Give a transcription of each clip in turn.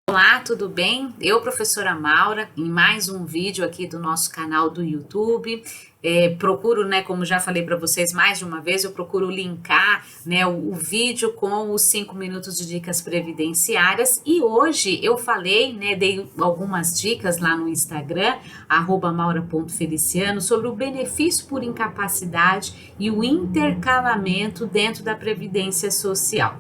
Olá, tudo bem? Eu, professora Maura, em mais um vídeo aqui do nosso canal do YouTube. Procuro, né, como já falei para vocês mais de uma vez, eu procuro linkar, né, o vídeo com os 5 minutos de dicas previdenciárias. E hoje eu falei, né, dei algumas dicas lá no Instagram, @maura.feliciano, sobre o benefício por incapacidade e o intercalamento dentro da Previdência Social.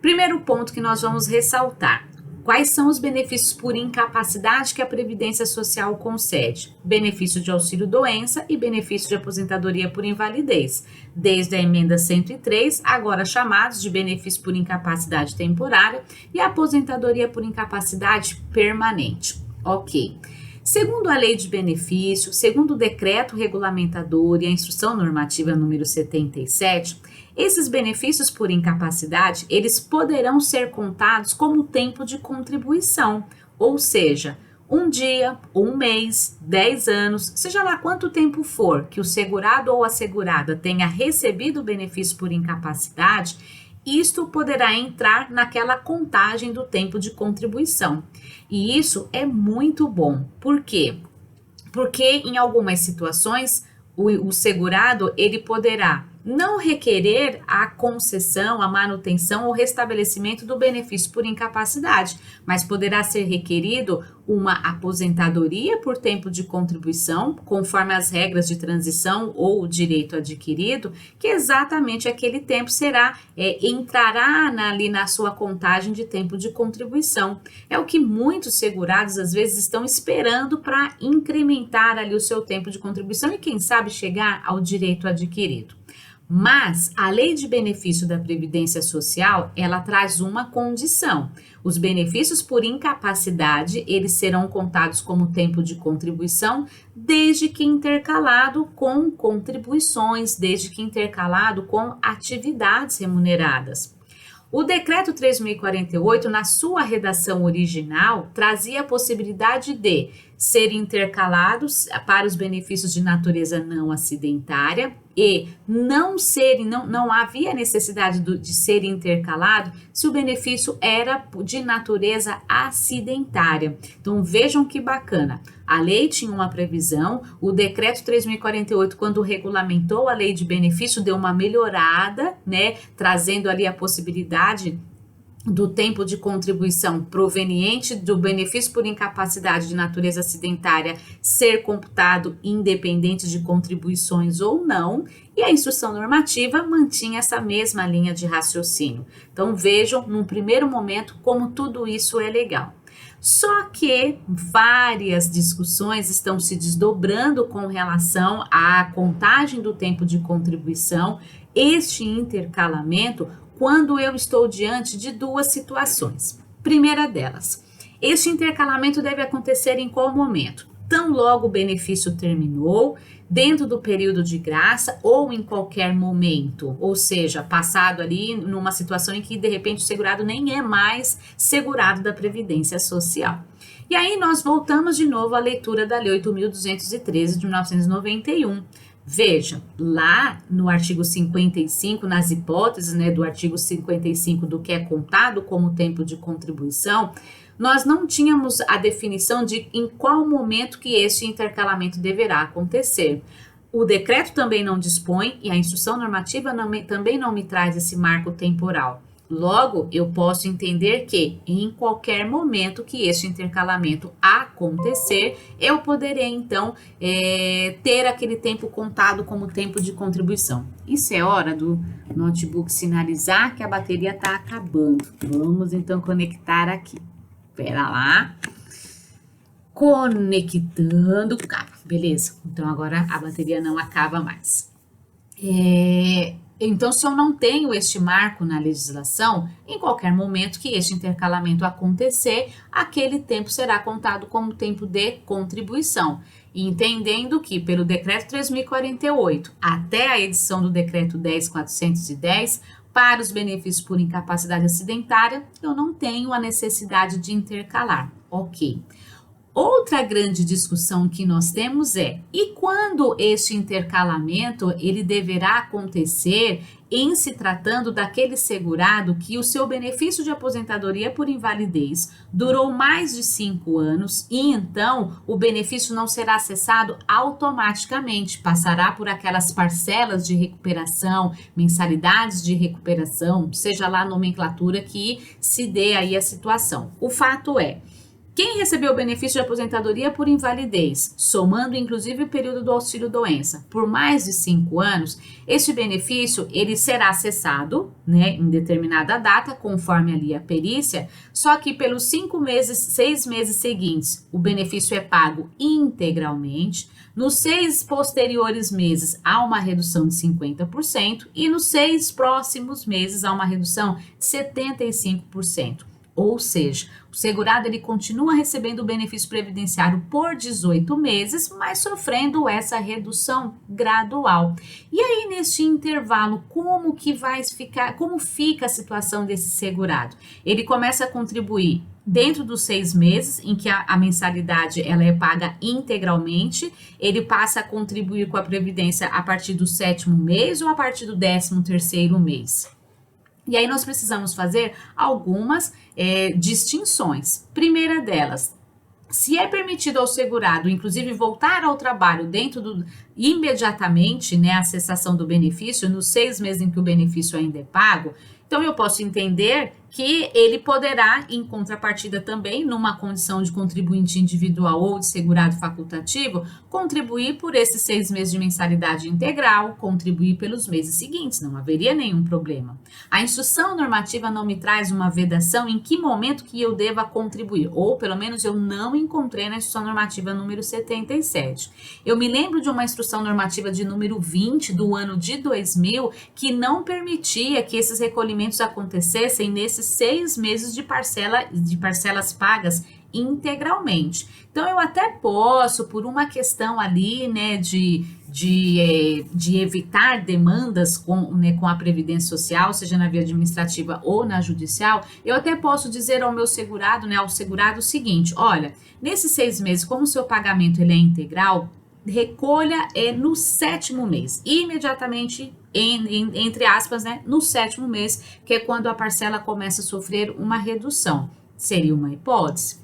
Primeiro ponto que nós vamos ressaltar: quais são os benefícios por incapacidade que a Previdência Social concede? Benefício de auxílio-doença e benefício de aposentadoria por invalidez, desde a emenda 103, agora chamados de benefício por incapacidade temporária e aposentadoria por incapacidade permanente. Ok. Segundo a Lei de Benefício, segundo o Decreto Regulamentador e a Instrução Normativa número 77, esses benefícios por incapacidade, eles poderão ser contados como tempo de contribuição, ou seja, um dia, um mês, 10 anos, seja lá quanto tempo for que o segurado ou a segurada tenha recebido o benefício por incapacidade, isto poderá entrar naquela contagem do tempo de contribuição. E isso é muito bom. Por quê? Porque em algumas situações o segurado ele poderá não requerer a concessão, a manutenção ou restabelecimento do benefício por incapacidade, mas poderá ser requerido uma aposentadoria por tempo de contribuição, conforme as regras de transição ou o direito adquirido, que exatamente aquele tempo entrará ali na sua contagem de tempo de contribuição. É o que muitos segurados às vezes estão esperando para incrementar ali o seu tempo de contribuição e quem sabe chegar ao direito adquirido. Mas a Lei de Benefício da Previdência Social, ela traz uma condição. Os benefícios por incapacidade, eles serão contados como tempo de contribuição, desde que intercalado com contribuições, desde que intercalado com atividades remuneradas. O Decreto 3.048, na sua redação original, trazia a possibilidade de ser intercalados para os benefícios de natureza não acidentária e não havia necessidade de ser intercalado se o benefício era de natureza acidentária. Então vejam que bacana. A lei tinha uma previsão, o decreto 3.048, quando regulamentou a lei de benefício, deu uma melhorada, né, trazendo ali a possibilidade do tempo de contribuição proveniente do benefício por incapacidade de natureza acidentária ser computado independente de contribuições ou não, e a instrução normativa mantinha essa mesma linha de raciocínio. Então vejam, num primeiro momento, como tudo isso é legal. Só que várias discussões estão se desdobrando com relação à contagem do tempo de contribuição, este intercalamento, quando eu estou diante de duas situações. Primeira delas, este intercalamento deve acontecer em qual momento? Tão logo o benefício terminou, dentro do período de graça ou em qualquer momento, ou seja, passado ali numa situação em que de repente o segurado nem é mais segurado da Previdência Social. E aí nós voltamos de novo à leitura da Lei 8.213 de 1991. Veja, lá no artigo 55, nas hipóteses, né, do artigo 55 do que é contado como tempo de contribuição, nós não tínhamos a definição de em qual momento que este intercalamento deverá acontecer. O decreto também não dispõe e a instrução normativa também não me traz esse marco temporal. Logo, eu posso entender que em qualquer momento que este intercalamento acontecer, eu poderei então ter aquele tempo contado como tempo de contribuição. Isso é hora do notebook sinalizar que a bateria está acabando. Vamos então conectar aqui. Espera lá. Conectando o cabo. Beleza. Então agora a bateria não acaba mais. Então, se eu não tenho este marco na legislação, em qualquer momento que este intercalamento acontecer, aquele tempo será contado como tempo de contribuição. Entendendo que, pelo Decreto 3.048 até a edição do Decreto 10.410, para os benefícios por incapacidade acidentária, eu não tenho a necessidade de intercalar. Ok. Outra grande discussão que nós temos é: e quando este intercalamento ele deverá acontecer em se tratando daquele segurado que o seu benefício de aposentadoria por invalidez durou mais de 5 anos e então o benefício não será acessado automaticamente, passará por aquelas parcelas de recuperação, mensalidades de recuperação, seja lá a nomenclatura que se dê aí a situação. O fato é: quem recebeu o benefício de aposentadoria por invalidez, somando inclusive o período do auxílio-doença, por mais de 5 anos, esse benefício ele será cessado, né, em determinada data, conforme ali a perícia, só que pelos 6 meses seguintes, o benefício é pago integralmente. Nos 6 posteriores meses, há uma redução de 50% e nos 6 próximos meses, há uma redução de 75%. Ou seja, o segurado ele continua recebendo o benefício previdenciário por 18 meses, mas sofrendo essa redução gradual. E aí, neste intervalo, como fica a situação desse segurado? Ele começa a contribuir dentro dos 6 meses, em que a mensalidade ela é paga integralmente, ele passa a contribuir com a Previdência a partir do 7º mês ou a partir do 13º mês? E aí nós precisamos fazer algumas distinções. Primeira delas, se é permitido ao segurado, inclusive, voltar ao trabalho imediatamente, né, a cessação do benefício, nos 6 meses em que o benefício ainda é pago, então eu posso entender que ele poderá, em contrapartida também, numa condição de contribuinte individual ou de segurado facultativo, contribuir por esses 6 meses de mensalidade integral, contribuir pelos meses seguintes, não haveria nenhum problema. A instrução normativa não me traz uma vedação em que momento que eu deva contribuir, ou pelo menos eu não encontrei na instrução normativa número 77. Eu me lembro de uma instrução normativa de número 20 do ano de 2000 que não permitia que esses recolhimentos acontecessem nesses 6 meses de parcelas pagas integralmente. Então, eu até posso, por uma questão ali, né, de evitar demandas com a Previdência Social, seja na via administrativa ou na judicial, eu até posso dizer ao meu segurado, né, ao segurado o seguinte: olha, nesses 6 meses, como o seu pagamento ele é integral, recolha no 7º mês, imediatamente, entre aspas, né, no 7º mês, que é quando a parcela começa a sofrer uma redução. Seria uma hipótese.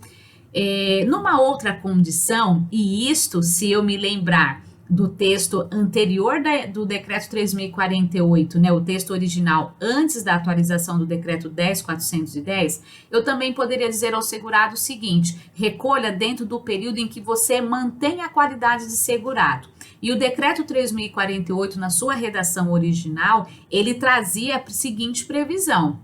Numa outra condição, e isto se eu me lembrar do texto anterior do decreto 3.048, né, o texto original antes da atualização do decreto 10.410, eu também poderia dizer ao segurado o seguinte: recolha dentro do período em que você mantém a qualidade de segurado. E o decreto 3.048, na sua redação original, ele trazia a seguinte previsão: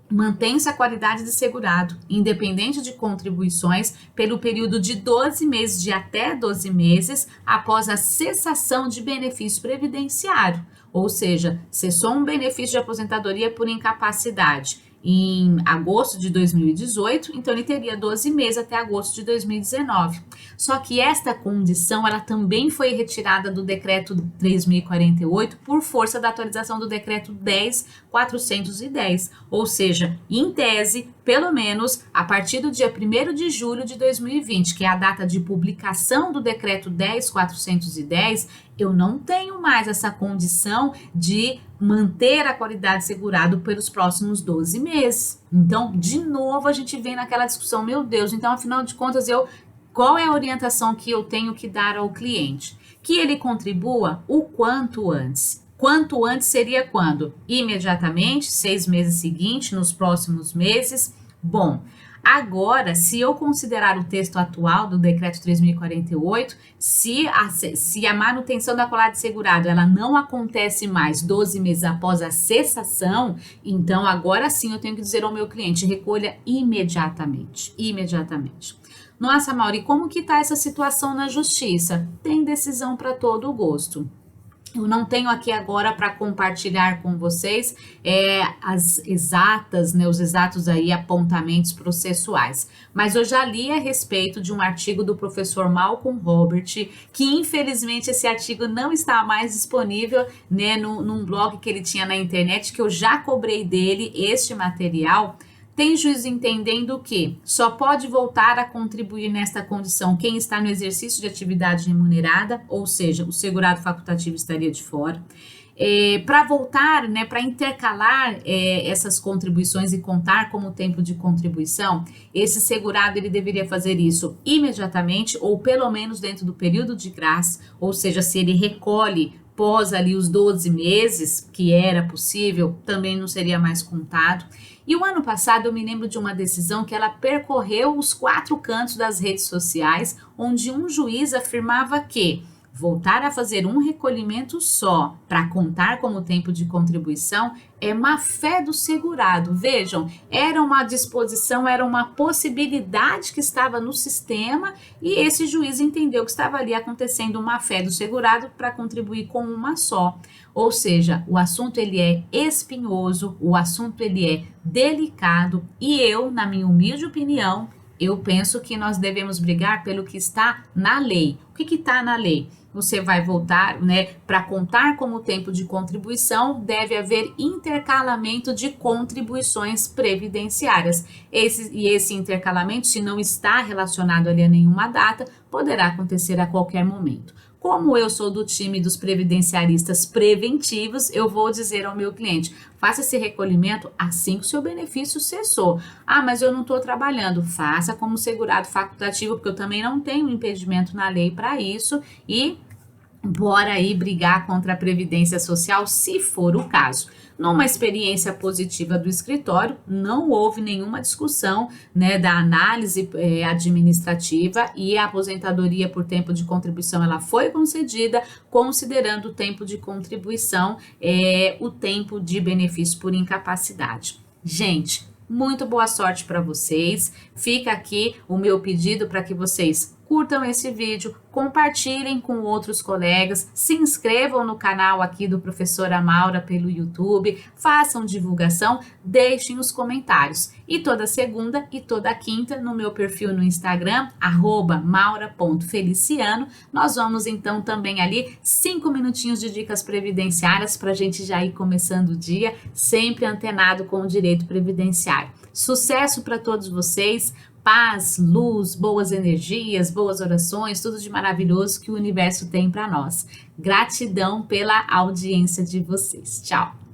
mantém-se a qualidade de segurado, independente de contribuições, pelo período de 12 meses, de até 12 meses, após a cessação de benefício previdenciário. Ou seja, cessou um benefício de aposentadoria por incapacidade em agosto de 2018, então ele teria 12 meses até agosto de 2019. Só que esta condição, ela também foi retirada do decreto 3.048 por força da atualização do decreto 10.410, ou seja, em tese, pelo menos a partir do dia 1º de julho de 2020, que é a data de publicação do decreto 10.410, eu não tenho mais essa condição de manter a qualidade segurado pelos próximos 12 meses. Então, de novo, a gente vem naquela discussão: meu Deus, então, afinal de contas, qual é a orientação que eu tenho que dar ao cliente? Que ele contribua o quanto antes. Quanto antes seria quando? Imediatamente, 6 meses seguintes, nos próximos meses. Bom, agora, se eu considerar o texto atual do decreto 3.048, se a manutenção da qualidade segurado ela não acontece mais 12 meses após a cessação, então agora sim eu tenho que dizer ao meu cliente: recolha imediatamente. Nossa, Mauri, como que está essa situação na justiça? Tem decisão para todo o gosto. Eu não tenho aqui agora para compartilhar com vocês as exatas, né, os exatos aí apontamentos processuais, mas eu já li a respeito de um artigo do professor Malcolm Robert, que infelizmente esse artigo não está mais disponível, né, num blog que ele tinha na internet, que eu já cobrei dele este material. Tem juiz entendendo que só pode voltar a contribuir nesta condição quem está no exercício de atividade remunerada, ou seja, o segurado facultativo estaria de fora. Para voltar, né, para intercalar essas contribuições e contar como tempo de contribuição, esse segurado ele deveria fazer isso imediatamente ou pelo menos dentro do período de graça, ou seja, se ele recolhe pós ali os 12 meses, que era possível, também não seria mais contado. E o ano passado eu me lembro de uma decisão que ela percorreu os 4 cantos das redes sociais, onde um juiz afirmava que voltar a fazer um recolhimento só para contar como tempo de contribuição é má fé do segurado. Vejam, era uma disposição, era uma possibilidade que estava no sistema e esse juiz entendeu que estava ali acontecendo má fé do segurado para contribuir com uma só. Ou seja, o assunto ele é espinhoso, o assunto ele é delicado e eu, na minha humilde opinião, eu penso que nós devemos brigar pelo que está na lei. O que está na lei? Você vai voltar, né, para contar como tempo de contribuição, deve haver intercalamento de contribuições previdenciárias. Esse intercalamento, se não está relacionado ali a nenhuma data, poderá acontecer a qualquer momento. Como eu sou do time dos previdenciaristas preventivos, eu vou dizer ao meu cliente, faça esse recolhimento assim que o seu benefício cessou. Ah, mas eu não estou trabalhando. Faça como segurado facultativo, porque eu também não tenho impedimento na lei para isso e bora aí brigar contra a Previdência Social, se for o caso. Numa experiência positiva do escritório, não houve nenhuma discussão, né, da análise administrativa e a aposentadoria por tempo de contribuição ela foi concedida, considerando o tempo de contribuição o tempo de benefício por incapacidade. Gente, muito boa sorte para vocês. Fica aqui o meu pedido para que vocês curtam esse vídeo, compartilhem com outros colegas, se inscrevam no canal aqui do Professora Maura pelo YouTube, façam divulgação, deixem os comentários. E toda segunda e toda quinta no meu perfil no Instagram, @maura.feliciano, nós vamos então também ali 5 minutinhos de dicas previdenciárias para a gente já ir começando o dia, sempre antenado com o direito previdenciário. Sucesso para todos vocês! Paz, luz, boas energias, boas orações, tudo de maravilhoso que o universo tem para nós. Gratidão pela audiência de vocês. Tchau!